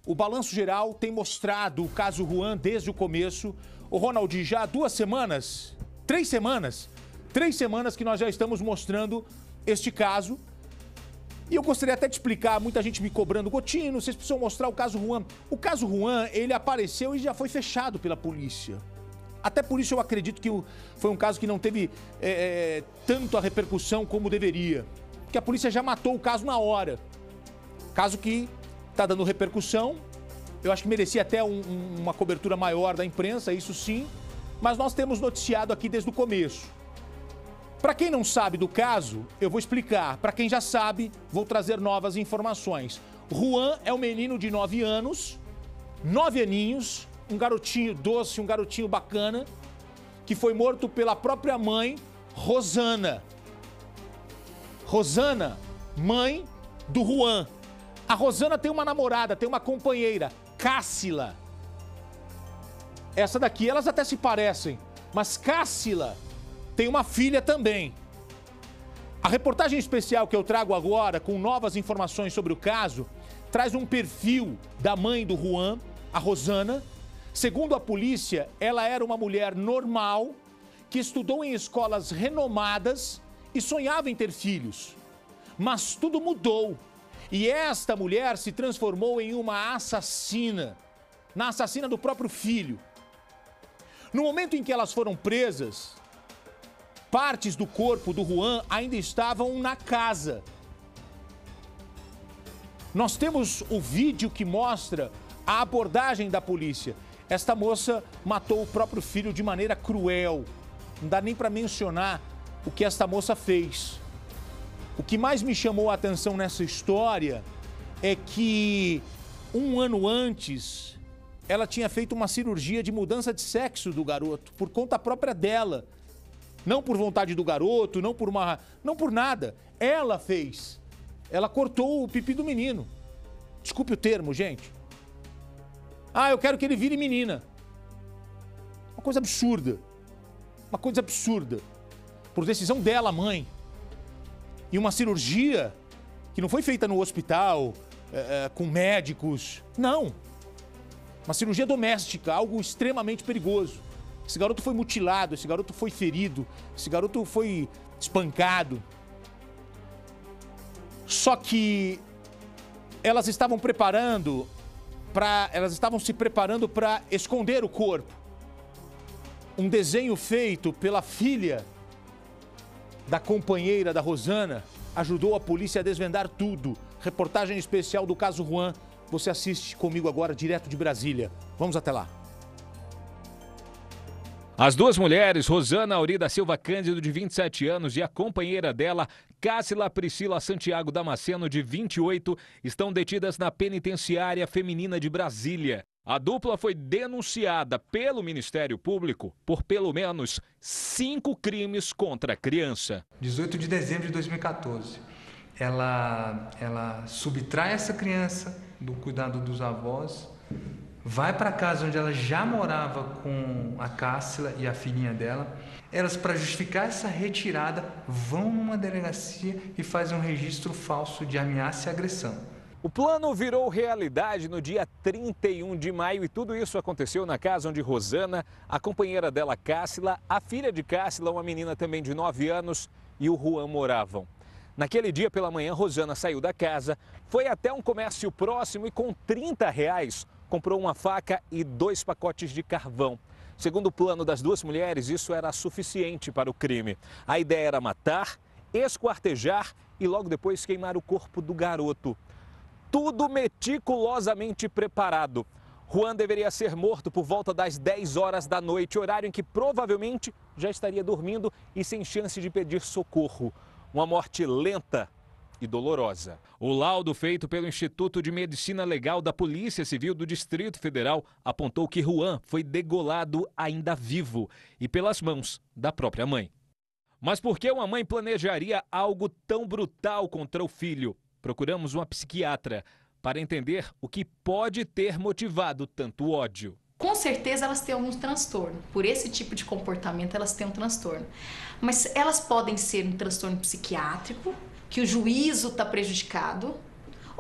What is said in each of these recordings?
O Balanço Geral tem mostrado o caso Juan desde o começo. Ô Ronald, já há 2 semanas, 3 semanas que nós já estamos mostrando este caso. E eu gostaria até de explicar, muita gente me cobrando, Gotino, vocês precisam mostrar o caso Juan. O caso Juan, ele apareceu e já foi fechado pela polícia. Até por isso eu acredito que foi um caso que não teve tanto a repercussão como deveria. Porque a polícia já matou o caso na hora. Caso que está dando repercussão, eu acho que merecia até uma cobertura maior da imprensa, isso sim. Mas nós temos noticiado aqui desde o começo. Para quem não sabe do caso, eu vou explicar. Para quem já sabe, vou trazer novas informações. Juan é um menino de 9 anos, 9 aninhos, um garotinho doce, um garotinho bacana, que foi morto pela própria mãe, Rosana. Rosana, mãe do Juan. A Rosana tem uma namorada, tem uma companheira, Cássila. Essa daqui, elas até se parecem, mas Cássila tem uma filha também. A reportagem especial que eu trago agora, com novas informações sobre o caso, traz um perfil da mãe do Juan, a Rosana. Segundo a polícia, ela era uma mulher normal, que estudou em escolas renomadas e sonhava em ter filhos. Mas tudo mudou. E esta mulher se transformou em uma assassina. Na assassina do próprio filho. No momento em que elas foram presas, partes do corpo do Juan ainda estavam na casa. Nós temos o vídeo que mostra a abordagem da polícia. Esta moça matou o próprio filho de maneira cruel. Não dá nem para mencionar o que esta moça fez. O que mais me chamou a atenção nessa história é que 1 ano antes ela tinha feito uma cirurgia de mudança de sexo do garoto, por conta própria dela. Não por vontade do garoto, não por nada. Ela fez. Ela cortou o pipi do menino. Desculpe o termo, gente. Ah, eu quero que ele vire menina. Uma coisa absurda. Uma coisa absurda. Por decisão dela, mãe. E uma cirurgia que não foi feita no hospital, com médicos. Não. Uma cirurgia doméstica, algo extremamente perigoso. Esse garoto foi mutilado, esse garoto foi ferido, esse garoto foi espancado. Só que elas estavam se preparando para esconder o corpo. Um desenho feito pela filha da companheira da Rosana ajudou a polícia a desvendar tudo. Reportagem especial do caso Juan. Você assiste comigo agora direto de Brasília. Vamos até lá. As 2 mulheres, Rosana Auri da Silva Cândido, de 27 anos, e a companheira dela, Cássila Priscila Santiago Damasceno, de 28, estão detidas na penitenciária feminina de Brasília. A dupla foi denunciada pelo Ministério Público por pelo menos 5 crimes contra a criança. 18 de dezembro de 2014, ela subtrai essa criança do cuidado dos avós, vai para a casa onde ela já morava com a Cássila e a filhinha dela. Elas, para justificar essa retirada, vão numa delegacia e fazem um registro falso de ameaça e agressão. O plano virou realidade no dia 31 de maio e tudo isso aconteceu na casa onde Rosana, a companheira dela Cássila, a filha de Cássila, uma menina também de 9 anos, e o Juan moravam. Naquele dia pela manhã, Rosana saiu da casa, foi até um comércio próximo e com R$30 comprou uma faca e 2 pacotes de carvão. Segundo o plano das 2 mulheres, isso era suficiente para o crime. A ideia era matar, esquartejar e logo depois queimar o corpo do garoto. Tudo meticulosamente preparado. Juan deveria ser morto por volta das 10 horas da noite, horário em que provavelmente já estaria dormindo e sem chance de pedir socorro. Uma morte lenta e dolorosa. O laudo feito pelo Instituto de Medicina Legal da Polícia Civil do Distrito Federal apontou que Juan foi degolado ainda vivo e pelas mãos da própria mãe. Mas por que uma mãe planejaria algo tão brutal contra o filho? Procuramos uma psiquiatra para entender o que pode ter motivado tanto ódio. Com certeza elas têm algum transtorno. Por esse tipo de comportamento elas têm um transtorno. Mas elas podem ser um transtorno psiquiátrico, que o juízo está prejudicado,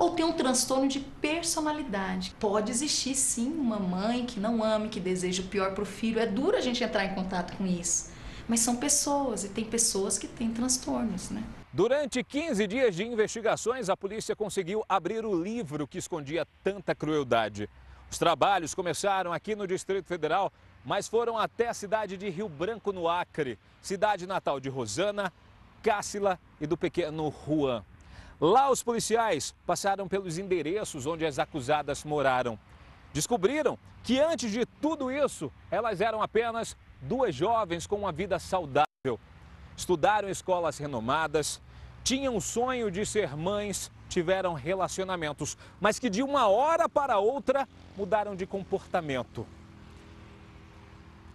ou tem um transtorno de personalidade. Pode existir sim uma mãe que não ame, que deseja o pior para o filho. É duro a gente entrar em contato com isso, mas são pessoas e tem pessoas que têm transtornos, né? Durante 15 dias de investigações, a polícia conseguiu abrir o livro que escondia tanta crueldade. Os trabalhos começaram aqui no Distrito Federal, mas foram até a cidade de Rio Branco, no Acre, cidade natal de Rosana, Cássila e do pequeno Juan. Lá os policiais passaram pelos endereços onde as acusadas moraram. Descobriram que antes de tudo isso, elas eram apenas duas jovens com uma vida saudável. Estudaram em escolas renomadas, tinham o sonho de ser mães, tiveram relacionamentos, mas que de uma hora para outra mudaram de comportamento.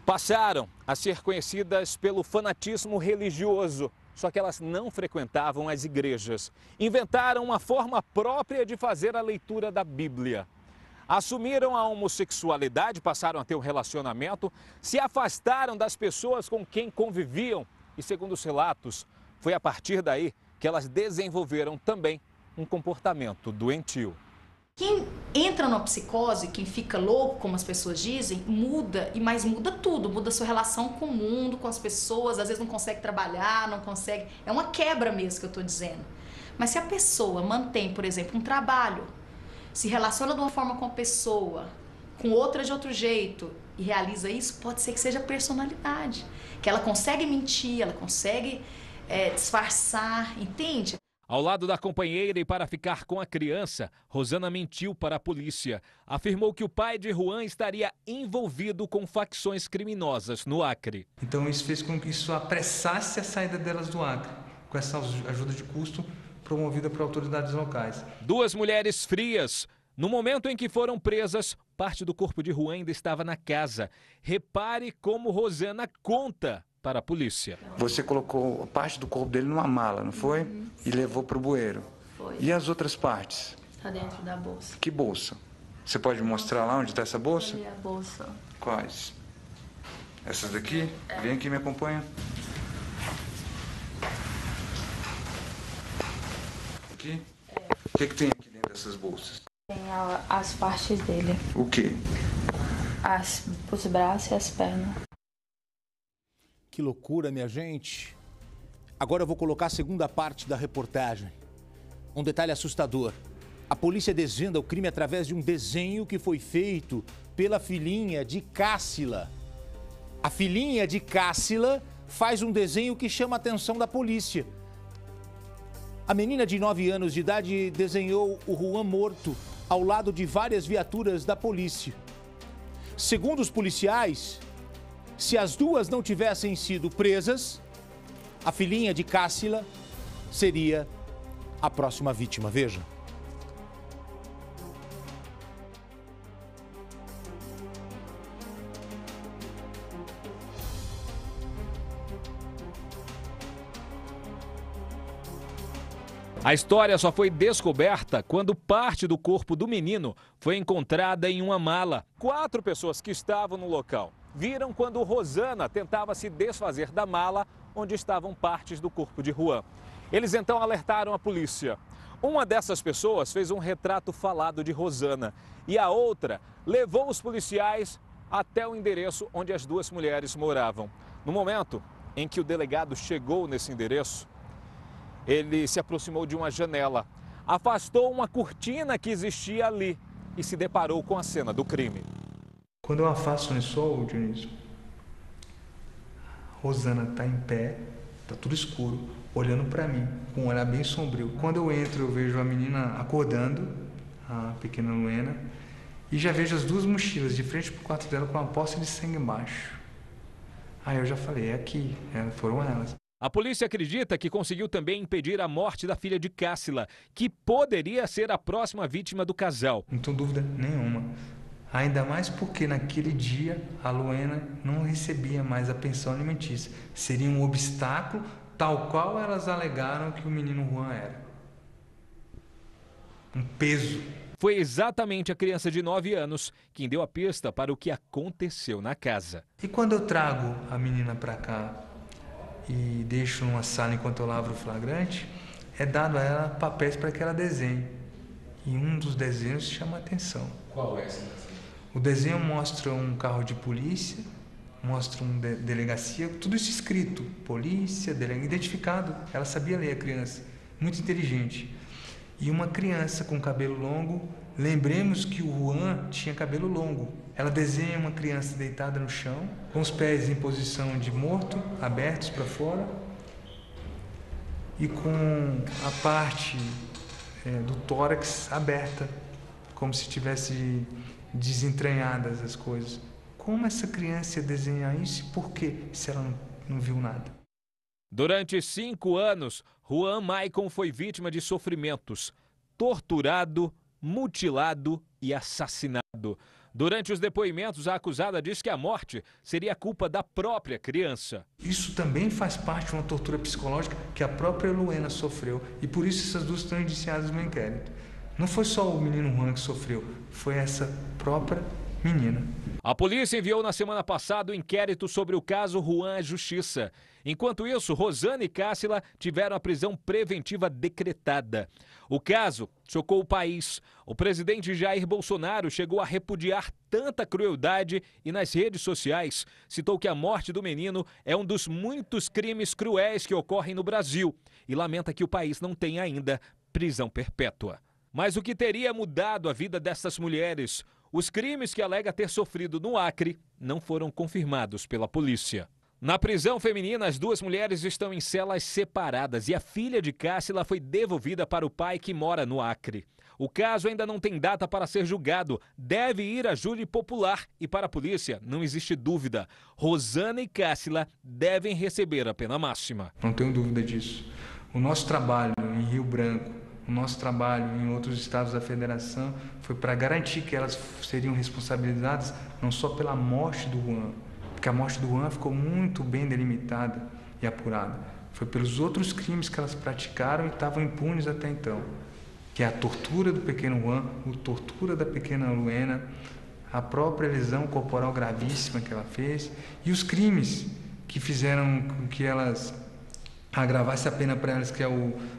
Passaram a ser conhecidas pelo fanatismo religioso, só que elas não frequentavam as igrejas. Inventaram uma forma própria de fazer a leitura da Bíblia. Assumiram a homossexualidade, passaram a ter um relacionamento, se afastaram das pessoas com quem conviviam e, segundo os relatos, foi a partir daí que elas desenvolveram também um comportamento doentio. Quem entra na psicose, quem fica louco, como as pessoas dizem, muda, mas muda tudo. Muda a sua relação com o mundo, com as pessoas, às vezes não consegue trabalhar, não consegue... É uma quebra mesmo que eu estou dizendo. Mas se a pessoa mantém, por exemplo, um trabalho, se relaciona de uma forma com a pessoa, com outra de outro jeito, e realiza isso, pode ser que seja personalidade. Que ela consegue mentir, ela consegue disfarçar, entende? Ao lado da companheira e para ficar com a criança, Rosana mentiu para a polícia. Afirmou que o pai de Juan estaria envolvido com facções criminosas no Acre. Então isso fez com que isso apressasse a saída delas do Acre, com essa ajuda de custo promovida por autoridades locais. Duas mulheres frias. No momento em que foram presas, parte do corpo de Juan ainda estava na casa. Repare como Rosana conta para a polícia. Você colocou parte do corpo dele numa mala, não foi? Uhum. E levou para o bueiro. Foi. E as outras partes? Está dentro da bolsa. Que bolsa? Você pode mostrar lá onde está essa bolsa? Ali a bolsa. Quais? Essas daqui? Vem aqui, me acompanha. Aqui? O que tem aqui dentro dessas bolsas? Tem as partes dele. O quê? Os braços e as pernas. Que loucura, minha gente. Agora eu vou colocar a segunda parte da reportagem. Um detalhe assustador. A polícia desvenda o crime através de um desenho que foi feito pela filhinha de Cássila. A filhinha de Cássila faz um desenho que chama a atenção da polícia. A menina de 9 anos de idade desenhou o Juan morto ao lado de várias viaturas da polícia. Segundo os policiais, se as duas não tivessem sido presas, a filhinha de Cássila seria a próxima vítima. Veja. A história só foi descoberta quando parte do corpo do menino foi encontrada em uma mala. 4 pessoas que estavam no local viram quando Rosana tentava se desfazer da mala onde estavam partes do corpo de Juan. Eles então alertaram a polícia. Uma dessas pessoas fez um retrato falado de Rosana e a outra levou os policiais até o endereço onde as duas mulheres moravam. No momento em que o delegado chegou nesse endereço, ele se aproximou de uma janela, afastou uma cortina que existia ali e se deparou com a cena do crime. Quando eu afasto o lençol, Dionísio, Rosana está em pé, está tudo escuro, olhando para mim, com um olhar bem sombrio. Quando eu entro, eu vejo a menina acordando, a pequena Luena, e já vejo as duas mochilas de frente para o quarto dela com uma poça de sangue embaixo. Aí eu já falei, é aqui, foram elas. A polícia acredita que conseguiu também impedir a morte da filha de Cássila, que poderia ser a próxima vítima do casal. Não tenho dúvida nenhuma. Ainda mais porque naquele dia a Luena não recebia mais a pensão alimentícia. Seria um obstáculo tal qual elas alegaram que o menino Juan era. Um peso. Foi exatamente a criança de 9 anos quem deu a pista para o que aconteceu na casa. E quando eu trago a menina para cá e deixo numa sala enquanto eu lavro o flagrante, é dado a ela papéis para que ela desenhe. e um dos desenhos chama a atenção. Qual é esse desenho? O desenho mostra um carro de polícia, mostra uma delegacia, tudo isso escrito, polícia, identificado. Ela sabia ler, a criança, muito inteligente. E uma criança com cabelo longo, lembremos que o Juan tinha cabelo longo. Ela desenha uma criança deitada no chão, com os pés em posição de morto, abertos para fora, e com a parte do tórax aberta, como se tivesse desentranhadas as coisas. Como essa criança ia desenhar isso e por quê, se ela não viu nada? Durante 5 anos, Juan Maicon foi vítima de sofrimentos, torturado, mutilado e assassinado. Durante os depoimentos, a acusada diz que a morte seria culpa da própria criança. Isso também faz parte de uma tortura psicológica que a própria Luena sofreu, e por isso essas duas estão indiciadas no inquérito. Não foi só o menino Juan que sofreu, foi essa própria menina. A polícia enviou na semana passada o inquérito sobre o caso Juan à Justiça. Enquanto isso, Rosana e Cássila tiveram a prisão preventiva decretada. O caso chocou o país. O presidente Jair Bolsonaro chegou a repudiar tanta crueldade e nas redes sociais citou que a morte do menino é um dos muitos crimes cruéis que ocorrem no Brasil e lamenta que o país não tenha ainda prisão perpétua. Mas o que teria mudado a vida dessas mulheres? Os crimes que alega ter sofrido no Acre não foram confirmados pela polícia. Na prisão feminina, as duas mulheres estão em celas separadas e a filha de Cássila foi devolvida para o pai que mora no Acre. O caso ainda não tem data para ser julgado, deve ir a júri popular e para a polícia não existe dúvida. Rosana e Cássila devem receber a pena máxima. Não tenho dúvida disso. O nosso trabalho em Rio Branco, o nosso trabalho em outros estados da federação foi para garantir que elas seriam responsabilizadas não só pela morte do Juan, porque a morte do Juan ficou muito bem delimitada e apurada. Foi pelos outros crimes que elas praticaram e estavam impunes até então, que é a tortura do pequeno Juan, a tortura da pequena Luena, a própria lesão corporal gravíssima que ela fez e os crimes que fizeram com que elas agravasse a pena para elas, que é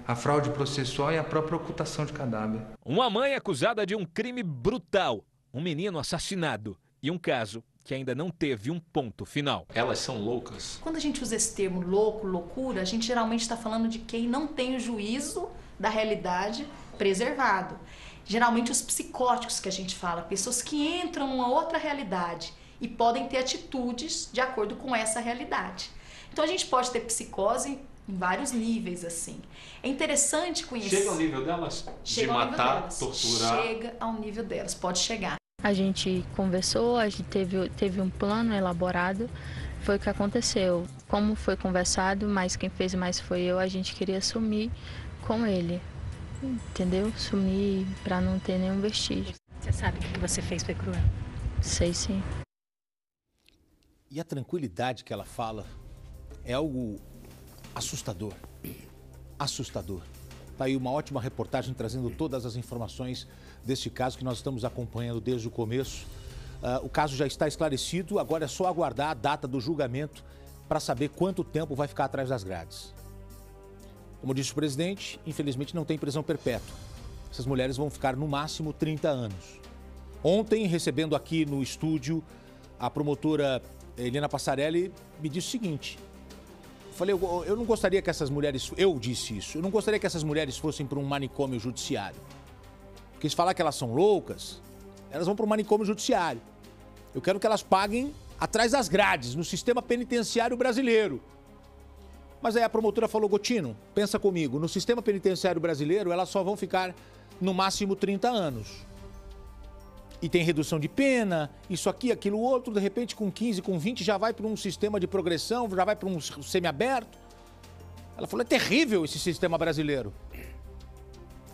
a fraude processual e a própria ocultação de cadáver. Uma mãe acusada de um crime brutal, um menino assassinado e um caso que ainda não teve um ponto final. Elas são loucas? Quando a gente usa esse termo louco, loucura, a gente geralmente está falando de quem não tem o juízo da realidade preservado. Geralmente os psicóticos que a gente fala, pessoas que entram numa outra realidade e podem ter atitudes de acordo com essa realidade. Então a gente pode ter psicose em vários níveis, assim. É interessante conhecer... Chega ao nível delas? Chega de matar, delas. torturar? Chega ao nível delas, pode chegar. A gente conversou, a gente teve um plano elaborado, foi o que aconteceu. Como foi conversado, mas quem fez mais foi eu, a gente queria sumir com ele, entendeu? Sumir para não ter nenhum vestígio. Você sabe que o que você fez foi cruel? Sei sim. E a tranquilidade que ela fala é algo assustador. Assustador. Está aí uma ótima reportagem trazendo todas as informações deste caso que nós estamos acompanhando desde o começo. O caso já está esclarecido, agora é só aguardar a data do julgamento para saber quanto tempo vai ficar atrás das grades. Como disse o presidente, infelizmente não tem prisão perpétua. Essas mulheres vão ficar no máximo 30 anos. Ontem, recebendo aqui no estúdio, a promotora Helena Passarelli me disse o seguinte: falei, eu não gostaria que essas mulheres, eu disse isso, eu não gostaria que essas mulheres fossem para um manicômio judiciário. Porque se falar que elas são loucas, elas vão para um manicômio judiciário. Eu quero que elas paguem atrás das grades, no sistema penitenciário brasileiro. Mas aí a promotora falou, Gotino, pensa comigo, no sistema penitenciário brasileiro elas só vão ficar no máximo 30 anos. E tem redução de pena, isso aqui, aquilo outro, de repente com 15, com 20 já vai para um sistema de progressão, já vai para um semiaberto. Ela falou, é terrível esse sistema brasileiro.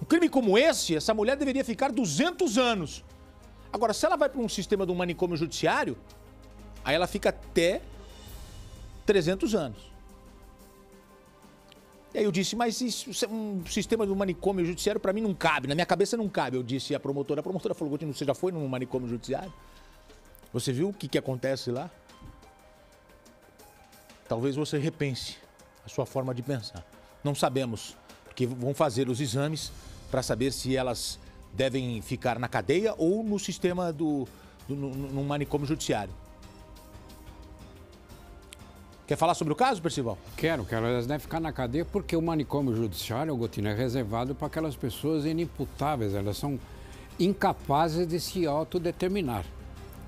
Um crime como esse, essa mulher deveria ficar 200 anos. Agora, se ela vai para um sistema de um manicômio judiciário, aí ela fica até 300 anos. E aí eu disse, mas isso, um sistema do manicômio judiciário para mim não cabe, na minha cabeça não cabe. Eu disse à promotora, a promotora falou, Gotino, você já foi num manicômio judiciário? Você viu o que acontece lá? Talvez você repense a sua forma de pensar. Não sabemos, porque vão fazer os exames para saber se elas devem ficar na cadeia ou no sistema no manicômio judiciário. Quer falar sobre o caso, Percival? Quero. Elas devem ficar na cadeia porque o manicômio judiciário, Gotino, é reservado para aquelas pessoas inimputáveis. Elas são incapazes de se autodeterminar.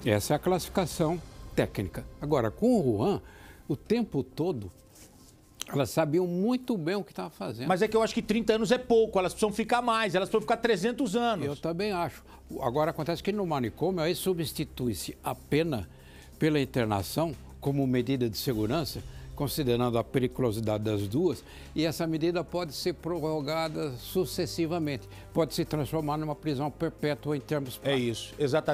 Essa é a classificação técnica. Agora, com o Juan, o tempo todo, elas sabiam muito bem o que estava fazendo. Mas é que eu acho que 30 anos é pouco, elas precisam ficar mais, elas precisam ficar 300 anos. Eu também acho. Agora, acontece que no manicômio, aí substitui-se a pena pela internação como medida de segurança, considerando a periculosidade das duas, e essa medida pode ser prorrogada sucessivamente. Pode se transformar numa prisão perpétua em termos práticos. É isso, exatamente.